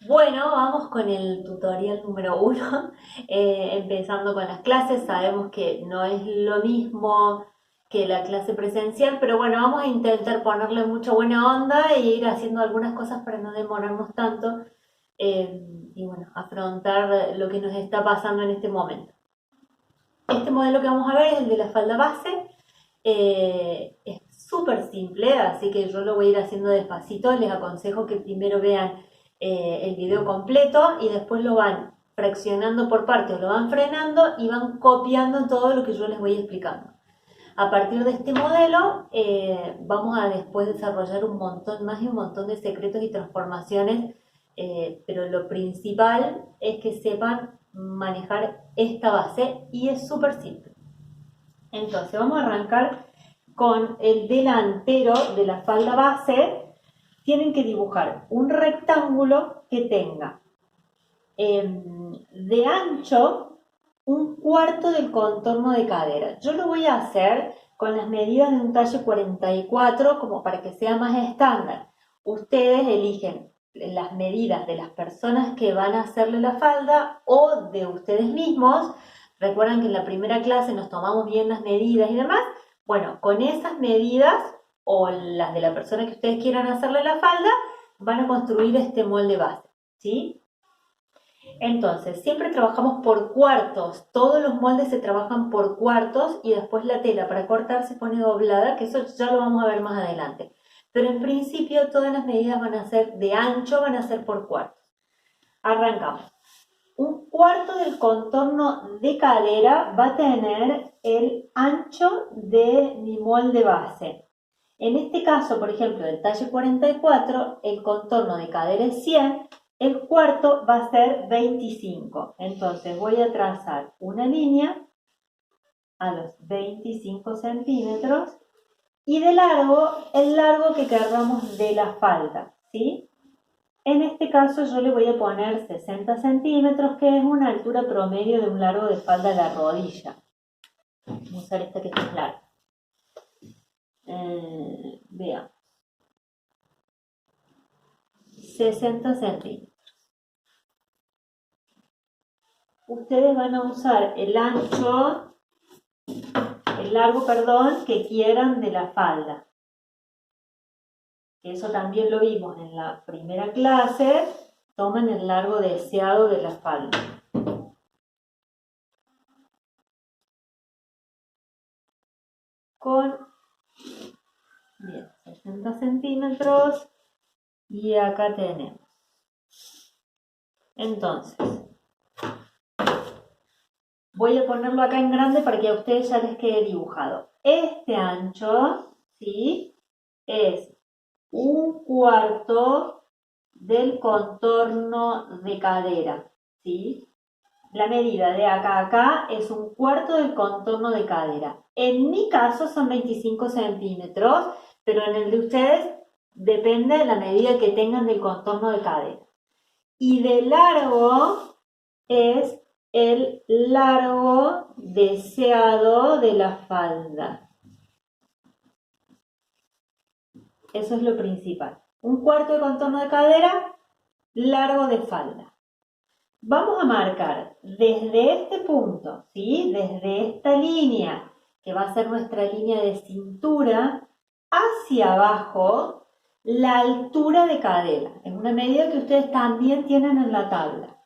Bueno, vamos con el tutorial número uno, empezando con las clases. Sabemos que no es lo mismo que la clase presencial, pero bueno, vamos a intentar ponerle mucha buena onda e ir haciendo algunas cosas para no demorarnos tanto y bueno, afrontar lo que nos está pasando en este momento. Este modelo que vamos a ver es el de la falda base. Es súper simple, así que yo lo voy a ir haciendo despacito. Les aconsejo que primero vean el video completo y después lo van fraccionando por partes, lo van frenando y van copiando todo lo que yo les voy explicando. A partir de este modelo vamos a después desarrollar un montón más y un montón de secretos y transformaciones, pero lo principal es que sepan manejar esta base y es súper simple. Entonces vamos a arrancar con el delantero de la falda base. Tienen que dibujar un rectángulo que tenga de ancho un cuarto del contorno de cadera. Yo lo voy a hacer con las medidas de un talle 44 como para que sea más estándar. Ustedes eligen las medidas de las personas que van a hacerle la falda o de ustedes mismos. Recuerdan que en la primera clase nos tomamos bien las medidas y demás. Bueno, con esas medidas o las de la persona que ustedes quieran hacerle la falda, van a construir este molde base, ¿sí? Entonces, siempre trabajamos por cuartos, todos los moldes se trabajan por cuartos y después la tela para cortar se pone doblada, que eso ya lo vamos a ver más adelante. Pero en principio todas las medidas van a ser de ancho, van a ser por cuartos. Arrancamos. Un cuarto del contorno de cadera va a tener el ancho de mi molde base. En este caso, por ejemplo, del talle 44, el contorno de cadera es 100, el cuarto va a ser 25. Entonces voy a trazar una línea a los 25 centímetros y de largo, el largo que querramos de la falda, ¿sí? En este caso yo le voy a poner 60 centímetros, que es una altura promedio de un largo de falda a la rodilla. Vamos a usar esta que es más larga. Veamos. 60 centímetros. Ustedes van a usar el largo, perdón, que quieran de la falda. Eso también lo vimos en la primera clase. Tomen el largo deseado de la falda. Con 60 centímetros. Y acá tenemos. Entonces, voy a ponerlo acá en grande para que a ustedes ya les quede dibujado. Este ancho, ¿sí? Es un cuarto del contorno de cadera, ¿sí? La medida de acá a acá es un cuarto del contorno de cadera. En mi caso son 25 centímetros, pero en el de ustedes depende de la medida que tengan del contorno de cadera. Y de largo es el largo deseado de la falda. Eso es lo principal. Un cuarto de contorno de cadera, largo de falda. Vamos a marcar desde este punto, ¿sí? Desde esta línea, que va a ser nuestra línea de cintura, hacia abajo, la altura de cadera. Es una medida que ustedes también tienen en la tabla.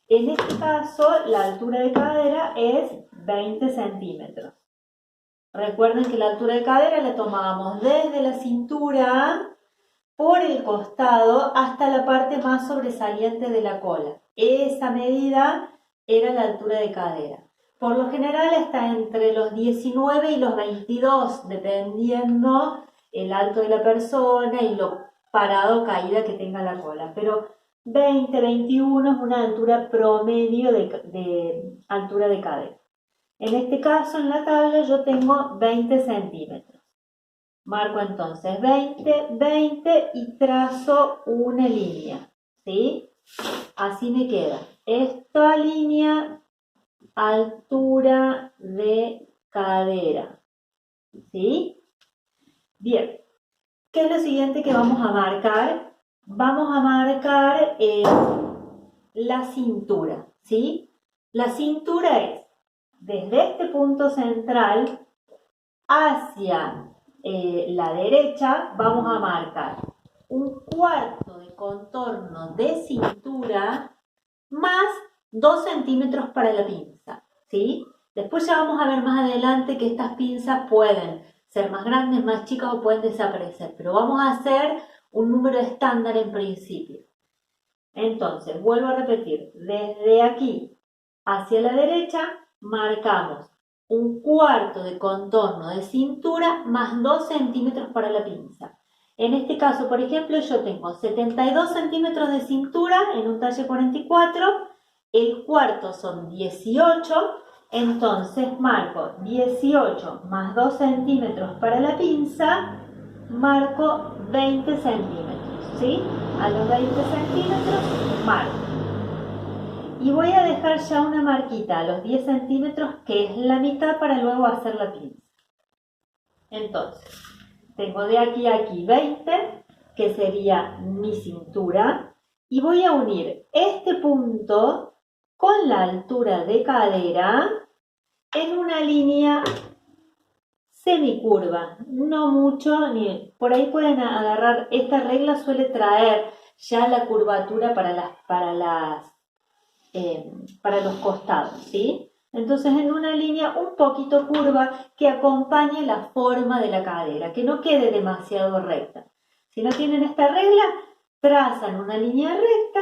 En este caso, la altura de cadera es 20 centímetros. Recuerden que la altura de cadera la tomábamos desde la cintura por el costado hasta la parte más sobresaliente de la cola. Esa medida era la altura de cadera. Por lo general está entre los 19 y los 22, dependiendo el alto de la persona y lo parado o caída que tenga la cola. Pero 20, 21 es una altura promedio de altura de cadera. En este caso, en la tabla, yo tengo 20 centímetros. Marco entonces 20, 20 y trazo una línea, ¿sí? Así me queda. Esta línea, altura de cadera, ¿sí? Bien. ¿Qué es lo siguiente que vamos a marcar? Vamos a marcar la cintura, ¿sí? La cintura es desde este punto central hacia la derecha, vamos a marcar un cuarto de contorno de cintura más 2 centímetros para la pinza, ¿sí? Después ya vamos a ver más adelante que estas pinzas pueden ser más grandes, más chicas o pueden desaparecer, pero vamos a hacer un número estándar en principio. Entonces, vuelvo a repetir, desde aquí hacia la derecha marcamos un cuarto de contorno de cintura más 2 centímetros para la pinza. En este caso, por ejemplo, yo tengo 72 centímetros de cintura en un talle 44, el cuarto son 18, entonces marco 18 más 2 centímetros para la pinza, marco 20 centímetros, ¿sí? A los 20 centímetros marco. Y voy a dejar ya una marquita a los 10 centímetros, que es la mitad, para luego hacer la pinza. Entonces, tengo de aquí a aquí 20, que sería mi cintura, y voy a unir este punto con la altura de cadera en una línea semicurva, no mucho, ni por ahí pueden agarrar. Esta regla suele traer ya la curvatura para los costados, ¿sí? Entonces en una línea un poquito curva que acompañe la forma de la cadera, que no quede demasiado recta. Si no tienen esta regla, trazan una línea recta,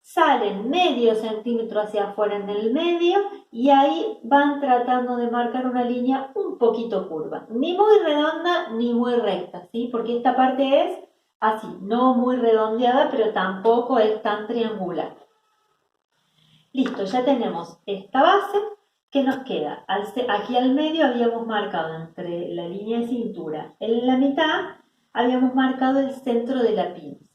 salen medio centímetro hacia afuera en el medio y ahí van tratando de marcar una línea un poquito curva, ni muy redonda ni muy recta, ¿sí? Porque esta parte es así, no muy redondeada, pero tampoco es tan triangular. Listo, ya tenemos esta base. ¿Qué nos queda? Aquí al medio habíamos marcado entre la línea de cintura, en la mitad habíamos marcado el centro de la pinza.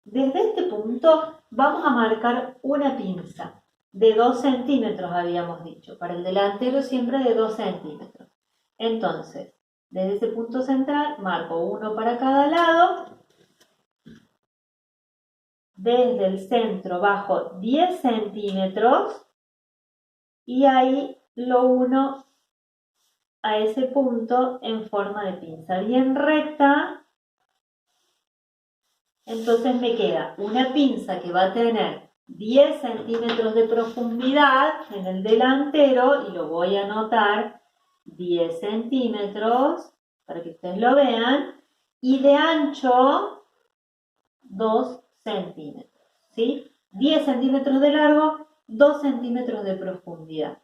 Desde este punto vamos a marcar una pinza de 2 centímetros, habíamos dicho, para el delantero siempre de 2 centímetros. Entonces, desde ese punto central marco uno para cada lado. Desde el centro bajo 10 centímetros y ahí lo uno a ese punto en forma de pinza bien recta. Entonces me queda una pinza que va a tener 10 centímetros de profundidad en el delantero, y lo voy a anotar, 10 centímetros para que ustedes lo vean, y de ancho 2 centímetros, ¿sí? 10 centímetros de largo, 2 centímetros de profundidad.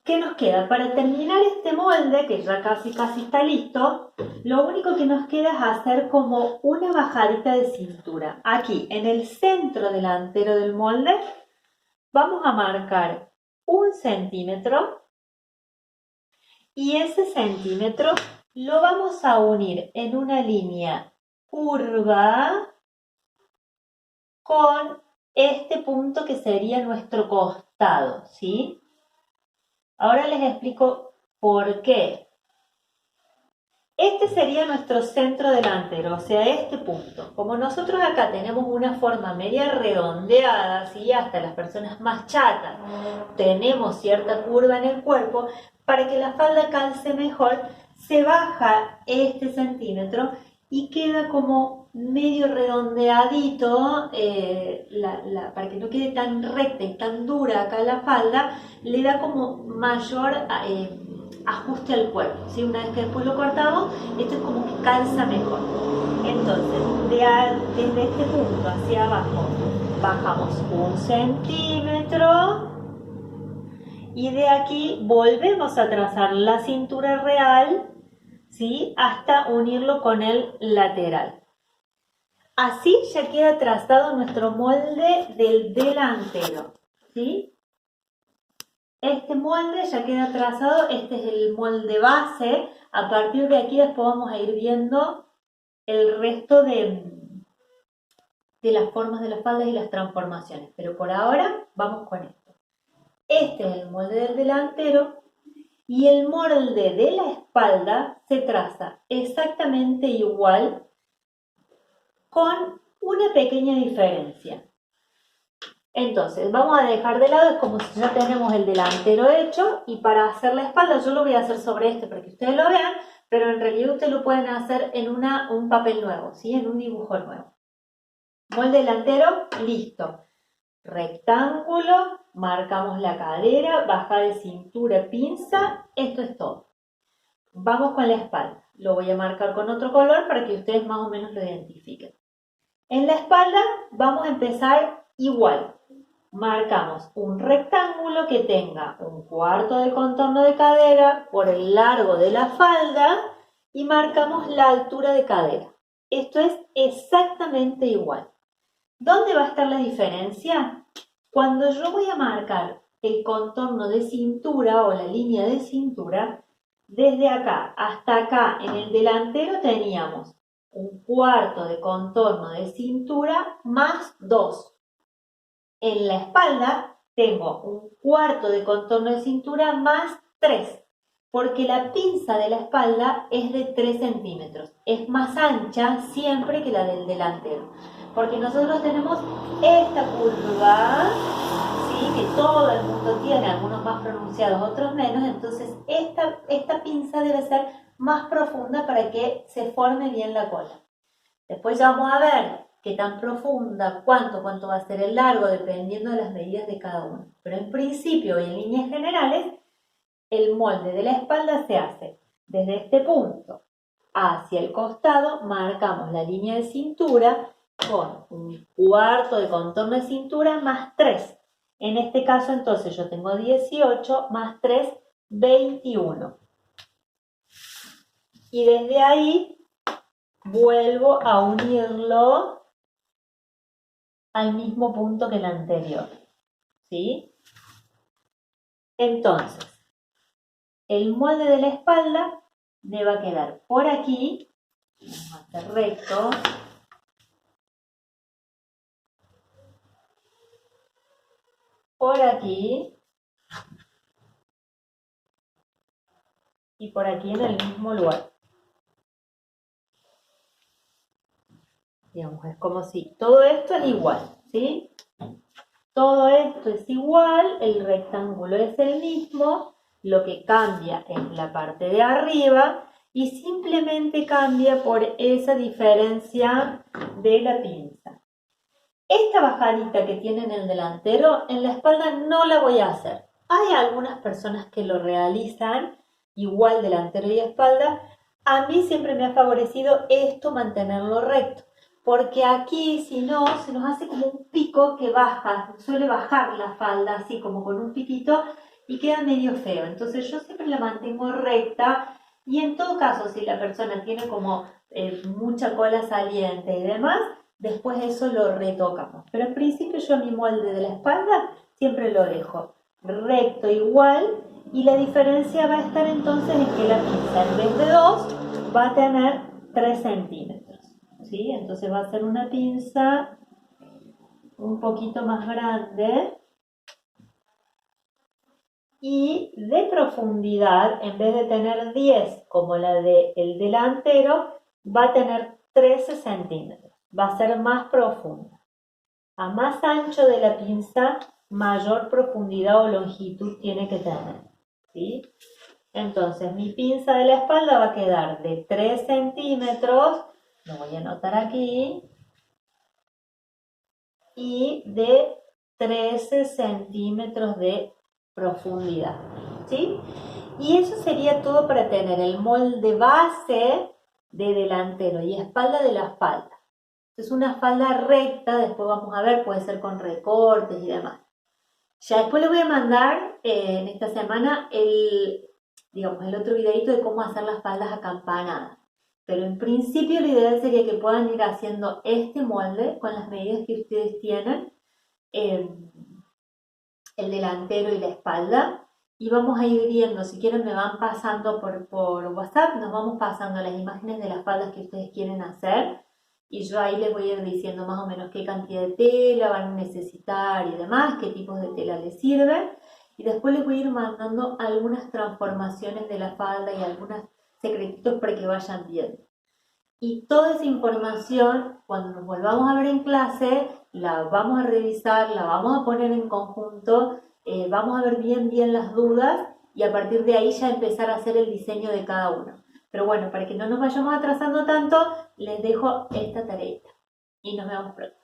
¿Qué nos queda? Para terminar este molde, que ya casi está listo, lo único que nos queda es hacer como una bajadita de cintura. Aquí, en el centro delantero del molde, vamos a marcar 1 centímetro y ese centímetro lo vamos a unir en una línea curva con este punto que sería nuestro costado, ¿sí? Ahora les explico por qué. Este sería nuestro centro delantero, o sea, este punto. Como nosotros acá tenemos una forma media redondeada, ¿sí? Hasta las personas más chatas tenemos cierta curva en el cuerpo, para que la falda calce mejor, se baja este centímetro y queda como medio redondeadito, para que no quede tan recta y tan dura acá la falda, le da como mayor ajuste al cuerpo, ¿sí? Una vez que después lo cortamos, esto es como que calza mejor. Entonces, desde este punto hacia abajo, bajamos 1 centímetro y de aquí volvemos a trazar la cintura real, ¿sí? Hasta unirlo con el lateral. Así ya queda trazado nuestro molde del delantero, ¿sí? Este molde ya queda trazado, este es el molde base. A partir de aquí después vamos a ir viendo el resto de las formas de las faldas y las transformaciones, pero por ahora vamos con esto. Este es el molde del delantero y el molde de la espalda se traza exactamente igual, con una pequeña diferencia. Entonces, vamos a dejar de lado, es como si ya tenemos el delantero hecho, y para hacer la espalda yo lo voy a hacer sobre este para que ustedes lo vean, pero en realidad ustedes lo pueden hacer en un papel nuevo, ¿sí? En un dibujo nuevo. Molde delantero, listo. Rectángulo, marcamos la cadera, baja de cintura, pinza, esto es todo. Vamos con la espalda. Lo voy a marcar con otro color para que ustedes más o menos lo identifiquen. En la espalda vamos a empezar igual. Marcamos un rectángulo que tenga un cuarto de contorno de cadera por el largo de la falda y marcamos la altura de cadera. Esto es exactamente igual. ¿Dónde va a estar la diferencia? Cuando yo voy a marcar el contorno de cintura o la línea de cintura, desde acá hasta acá en el delantero teníamos un cuarto de contorno de cintura más 2. En la espalda tengo un cuarto de contorno de cintura más 3, porque la pinza de la espalda es de 3 centímetros. Es más ancha siempre que la del delantero, porque nosotros tenemos esta curva, ¿sí? Que todo el mundo tiene, algunos más pronunciados, otros menos. Entonces esta pinza debe ser más profunda para que se forme bien la cola. Después ya vamos a ver qué tan profunda, cuánto va a ser el largo, dependiendo de las medidas de cada uno. Pero en principio y en líneas generales, el molde de la espalda se hace desde este punto hacia el costado, marcamos la línea de cintura con un cuarto de contorno de cintura más 3. En este caso, entonces, yo tengo 18 más 3, 21. Y desde ahí vuelvo a unirlo al mismo punto que el anterior, ¿sí? Entonces, el molde de la espalda me va a quedar por aquí, vamos a hacer recto, por aquí y por aquí en el mismo lugar. Digamos, es como si todo esto es igual, ¿sí? Todo esto es igual, el rectángulo es el mismo, lo que cambia es la parte de arriba y simplemente cambia por esa diferencia de la pinza. Esta bajadita que tiene en el delantero, en la espalda no la voy a hacer. Hay algunas personas que lo realizan igual delantero y espalda. A mí siempre me ha favorecido esto, mantenerlo recto. Porque aquí, si no, se nos hace como un pico que baja, suele bajar la falda así como con un piquito y queda medio feo. Entonces yo siempre la mantengo recta y en todo caso, si la persona tiene como mucha cola saliente y demás, después eso lo retocamos. Pero en principio yo mi molde de la espalda siempre lo dejo recto igual y la diferencia va a estar entonces en que la pinza en vez de 2 va a tener 3 centímetros. ¿Sí? Entonces va a ser una pinza un poquito más grande y de profundidad, en vez de tener 10 como la del delantero, va a tener 13 centímetros. Va a ser más profunda. A más ancho de la pinza, mayor profundidad o longitud tiene que tener. ¿Sí? Entonces mi pinza de la espalda va a quedar de 3 centímetros, lo voy a anotar aquí, y de 13 centímetros de profundidad, ¿sí? Y eso sería todo para tener el molde base de delantero y espalda de la falda. Es una falda recta, después vamos a ver, puede ser con recortes y demás. Ya después les voy a mandar en esta semana el otro videito de cómo hacer las faldas acampanadas. Pero en principio la idea sería que puedan ir haciendo este molde con las medidas que ustedes tienen, el delantero y la espalda. Y vamos a ir viendo, si quieren me van pasando por WhatsApp, nos vamos pasando las imágenes de las faldas que ustedes quieren hacer. Y yo ahí les voy a ir diciendo más o menos qué cantidad de tela van a necesitar y demás, qué tipos de tela les sirven. Y después les voy a ir mandando algunas transformaciones de la falda y algunos secretitos para que vayan viendo. Y toda esa información, cuando nos volvamos a ver en clase, la vamos a revisar, la vamos a poner en conjunto, vamos a ver bien las dudas y a partir de ahí ya empezar a hacer el diseño de cada uno. Pero bueno, para que no nos vayamos atrasando tanto, les dejo esta tarea y nos vemos pronto.